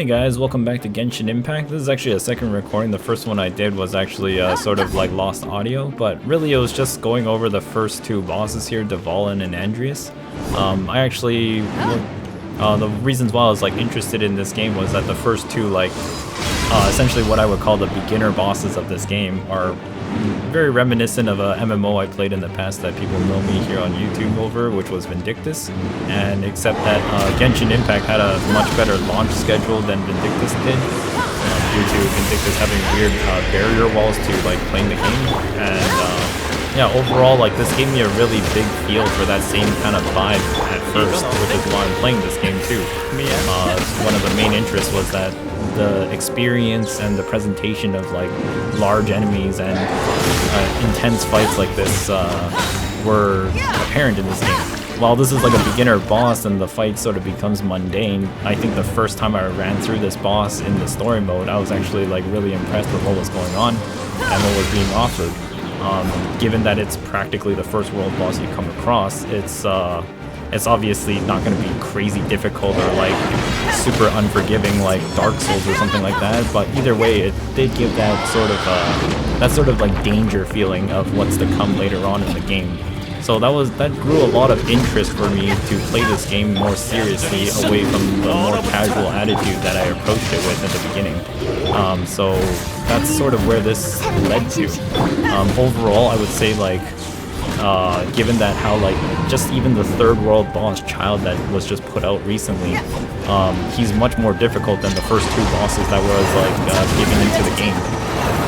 Hey guys, welcome back to Genshin Impact. This is actually a second recording. The first one I did was actually sort of like lost audio, but really it was just going over the first two bosses here, Dvalin and Andrius. I actually, the reasons why I was like interested in this game was that the first two, like essentially what I would call the beginner bosses of this game, are very reminiscent of a MMO I played in the past that people know me here on YouTube over, which was Vindictus. And except that Genshin Impact had a much better launch schedule than Vindictus did, due to Vindictus having weird barrier walls to like playing the game. And yeah, overall, like this gave me a really big feel for that same kind of vibe at first, which is why I'm playing this game too. One of the main interests was that the experience and the presentation of like large enemies and intense fights like this were apparent in this game. While this is like a beginner boss and the fight sort of becomes mundane, I think the first time I ran through this boss in the story mode, I was actually like really impressed with what was going on and what was being offered. Given that it's practically the first world boss you come across, it's obviously not going to be crazy difficult or like super unforgiving like Dark Souls or something like that. But either way, it did give that sort of like danger feeling of what's to come later on in the game. So that grew a lot of interest for me to play this game more seriously, away from the more casual attitude that I approached it with at the beginning. So that's sort of where this led to. Overall, I would say like, given that how like just even the third world boss Child that was just put out recently, he's much more difficult than the first two bosses that was like given into the game.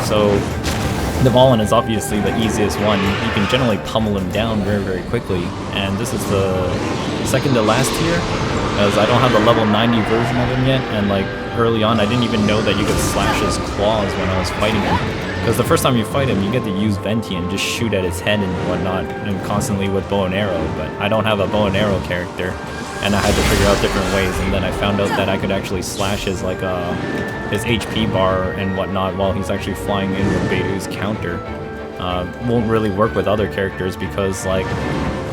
So Dvalin is obviously the easiest one. You can generally pummel him down very, very quickly. And this is the second to last tier, as I don't have the level 90 version of him yet. And like early on, I didn't even know that you could slash his claws when I was fighting him. Because the first time you fight him, you get to use Venti and just shoot at his head and whatnot, and constantly with bow and arrow. But I don't have a bow and arrow character, and I had to figure out different ways. And then I found out that I could actually slash his like his HP bar and whatnot while he's actually flying in with Beidu's counter. Won't really work with other characters because like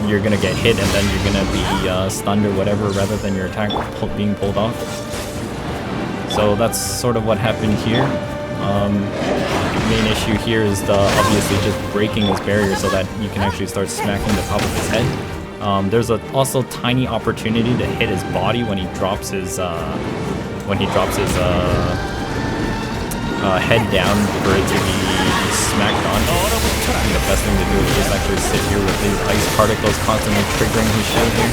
you're gonna get hit and then you're gonna be stunned or whatever, rather than your attack being pulled off. So that's sort of what happened here. Main issue here is obviously just breaking his barrier so that you can actually start smacking the top of his head. There's also tiny opportunity to hit his body when he drops his head down for it to be smacked on. I think the best thing to do is just actually sit here with these ice particles constantly triggering his shield here.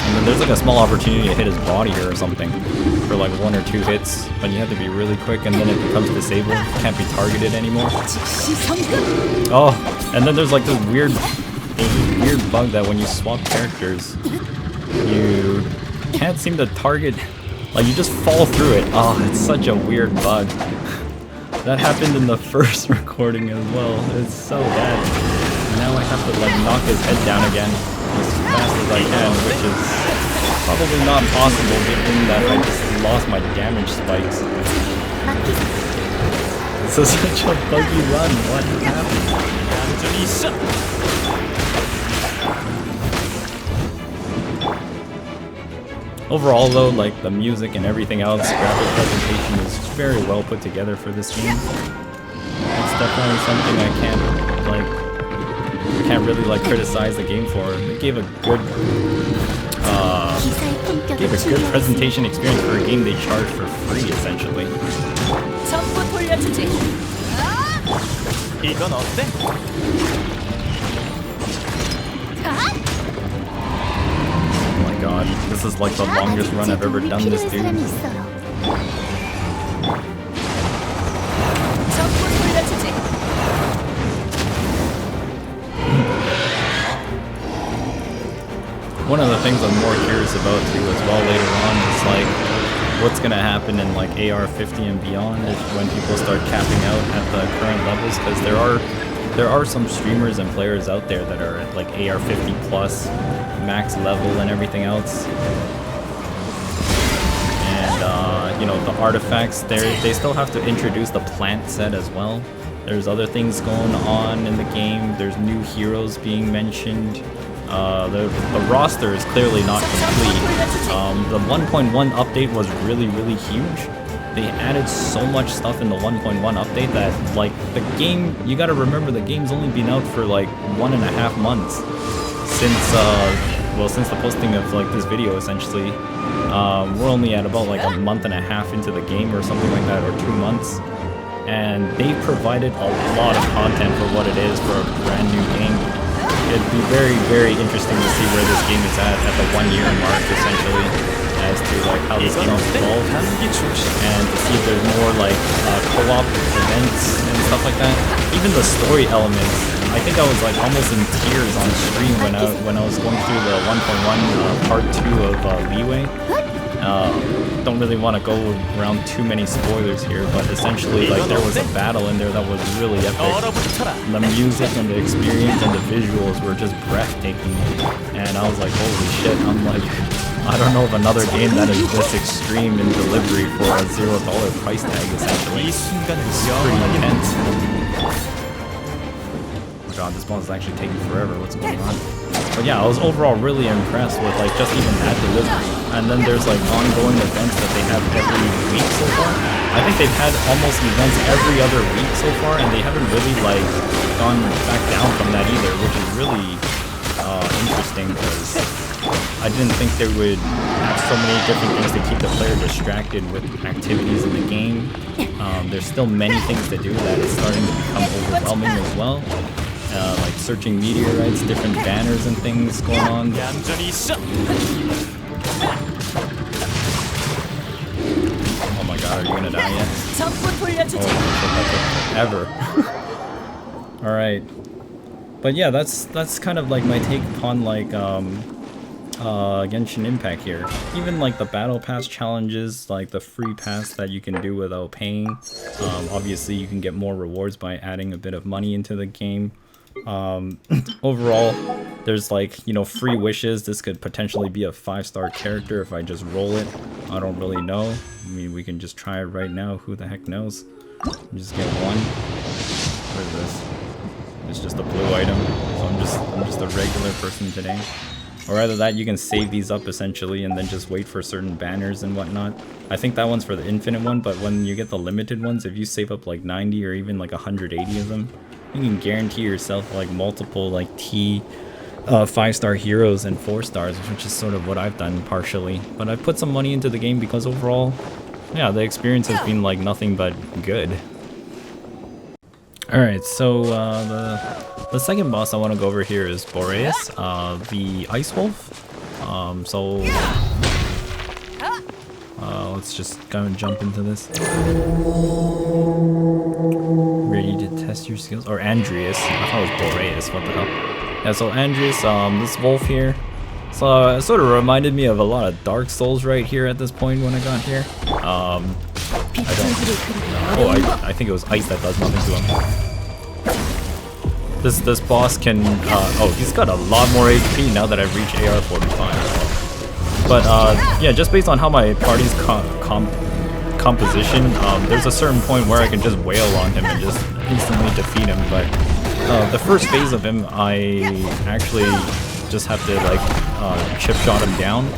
And then there's like a small opportunity to hit his body here or something for like 1 or 2 hits, but you have to be really quick and then it becomes disabled. Can't be targeted anymore. Oh, and then there's like this weird bug that when you swap characters, you can't seem to target, like you just fall through it. Oh, it's such a weird bug. That happened in the first recording as well. It's so bad. Now I have to like knock his head down again as fast as I can, which is probably not possible given that I just lost my damage spikes. This is such a buggy run. What happened? Overall though, like the music and everything else, graphic presentation is very well put together for this game. It's definitely something I can't really like criticize the game for. It gave a good presentation experience for a game they charge for free essentially. God, this is like the longest run I've ever done this, dude. One of the things I'm more curious about too as well later on is like what's gonna happen in like AR 50 and beyond is when people start capping out at the current levels, because there are some streamers and players out there that are at like AR 50 plus max level and everything else. And you know, the artifacts they still have to introduce the plant set as well. There's other things going on in the game. There's new heroes being mentioned. The roster is clearly not complete. The 1.1 update was really huge. They added so much stuff in the 1.1 update that, like, the game, you gotta remember the game's only been out for like 1.5 months since, well, since the posting of like this video essentially. We're only at about like a month and a half into the game or something like that, or 2 months. And they provided a lot of content for what it is for a brand new game. It'd be very interesting to see where this game is at the 1 year mark essentially, as to like how this game has evolved, and to see if there's more like co-op events and stuff like that. Even the story elements, I think I was like almost in tears on stream when I was going through the 1.1 part 2 of Leeway. Don't really want to go around too many spoilers here, but essentially like there was a battle in there that was really epic. The music and the experience and the visuals were just breathtaking, and I was like, holy shit, I'm like, I don't know of another game that is this extreme in delivery for a $0 price tag essentially. It's pretty intense. Oh god, this boss is actually taking forever, what's going on? But yeah, I was overall really impressed with like just even that delivery. And then there's like ongoing events that they have every week so far. I think they've had almost events every other week so far, and they haven't really like gone back down from that either, which is really interesting because I didn't think they would have so many different things to keep the player distracted with activities in the game. There's still many things to do that is starting to become overwhelming as well. Like searching meteorites, different banners and things going on. Oh my god, are you gonna die yet? Oh, ever. Alright. But yeah, that's kind of like my take upon like Genshin Impact here. Even like the battle pass challenges, like the free pass that you can do without paying. Obviously you can get more rewards by adding a bit of money into the game. Overall, there's like, you know, free wishes. This could potentially be a 5-star character if I just roll it. I don't really know. I mean, we can just try it right now. Who the heck knows? Just get one. What is this? It's just a blue item. So I'm just a regular person today. Or either that, you can save these up essentially and then just wait for certain banners and whatnot. I think that one's for the infinite one, but when you get the limited ones, if you save up like 90 or even like 180 of them, you can guarantee yourself like multiple like 5-star heroes and 4 stars, which is sort of what I've done partially. But I put some money into the game because overall, yeah, the experience has been like nothing but good. Alright, so the second boss I want to go over here is Boreas, the Ice Wolf. Let's just go and jump into this. Ready to test your skills? Or Andrius. I thought it was Boreas, what the hell. Yeah, so Andrius, this wolf here. So it sort of reminded me of a lot of Dark Souls right here at this point when I got here. I think it was ice that does nothing to him. This boss can, oh, he's got a lot more HP now that I've reached AR 45. But yeah, just based on how my party's composition, there's a certain point where I can just wail on him and just instantly defeat him. But the first phase of him, I actually just have to like chip shot him down.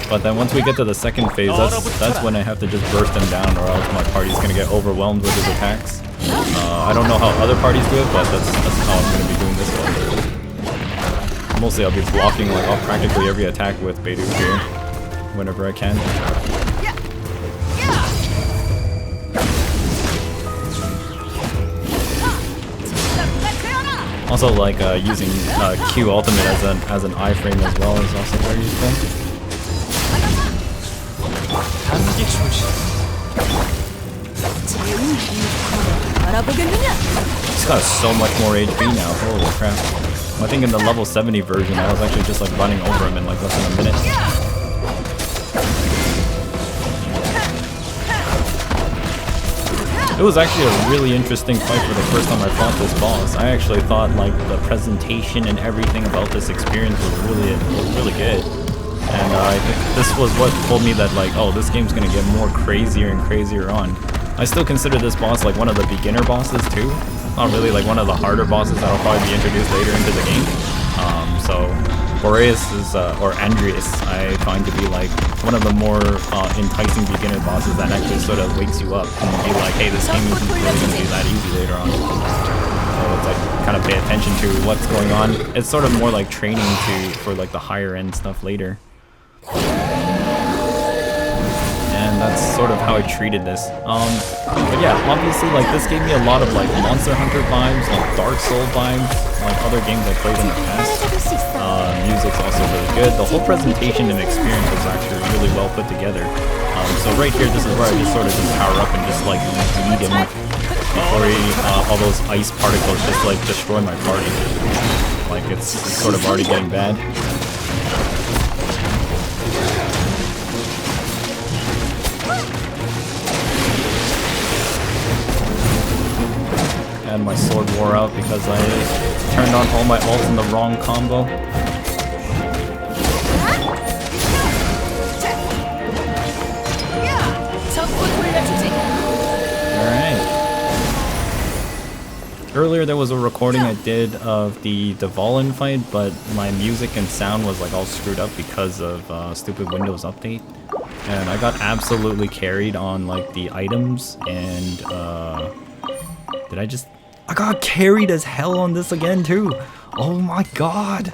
But then once we get to the second phase, that's when I have to just burst him down, or else my party's gonna get overwhelmed with his attacks. I don't know how other parties do it, but that's how I'm gonna be doing this one. Mostly I'll be blocking like off practically every attack with Beidou here, whenever I can. Also, like using Q ultimate as an iframe as well is also very useful. He's got so much more HP now. Holy crap! I think in the level 70 version, I was actually just like running over him in like less than a minute. It was actually a really interesting fight for the first time I fought this boss. I actually thought like the presentation and everything about this experience was really good. And I think this was what told me that like, oh, this game's gonna get more crazier and crazier on. I still consider this boss like one of the beginner bosses too. Not really like one of the harder bosses that'll probably be introduced later into the game. So Boreas is, or Andrius, I find to be like one of the more enticing beginner bosses that actually sort of wakes you up and be like, hey, this game isn't really going to be that easy later on. So it's like, kind of pay attention to what's going on. It's sort of more like training for like the higher end stuff later. And that's sort of how I treated this. But yeah, obviously like this gave me a lot of like Monster Hunter vibes, like Dark Soul vibes, like other games I played in the past. Music's also really good. The whole presentation and experience was actually really well put together. So right here, this is where I just sort of just power up and just like lead him before all those ice particles just like destroy my party. Like it's sort of already getting bad. And my sword wore out because I turned on all my ults in the wrong combo. Alright. Earlier there was a recording I did of the Dvalin fight, but my music and sound was like all screwed up because of stupid Windows update. And I got absolutely carried on like the items and I got carried as hell on this again too. Oh my god.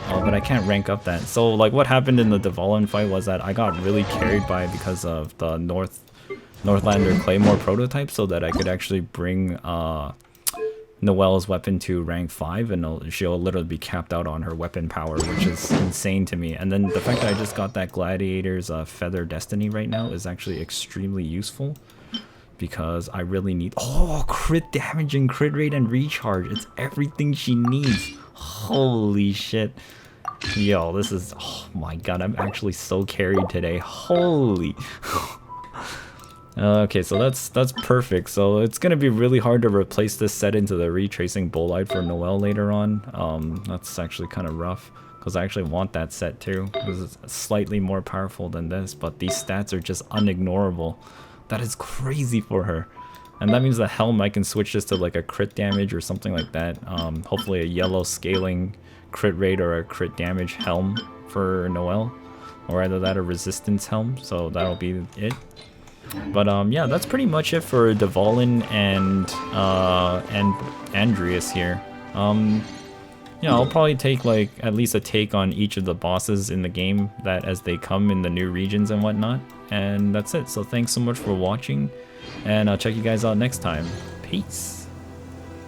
Oh, but I can't rank up that. So like what happened in the Dvalin fight was that I got really carried by because of the Northlander Claymore prototype, so that I could actually bring Noelle's weapon to rank 5 and she'll literally be capped out on her weapon power, which is insane to me. And then the fact that I just got that Gladiator's Feather Destiny right now is actually extremely useful. Because I really need crit damage and crit rate and recharge. It's everything she needs. Holy shit. Yo, this is, oh my god, I'm actually so carried today. Holy. Okay, so that's perfect. So it's gonna be really hard to replace this set into the retracing bolide for Noelle later on. That's actually kind of rough because I actually want that set too. Because it's slightly more powerful than this, but these stats are just unignorable. That is crazy for her. And that means the helm, I can switch this to like a crit damage or something like that. Hopefully a yellow scaling crit rate or a crit damage helm for Noelle. Or either that or resistance helm, so that'll be it. But yeah, that's pretty much it for Dvalin and Andrius here. Yeah, I'll probably take like at least a take on each of the bosses in the game that as they come in the new regions and whatnot. And that's it. So thanks so much for watching, and I'll check you guys out next time. Peace.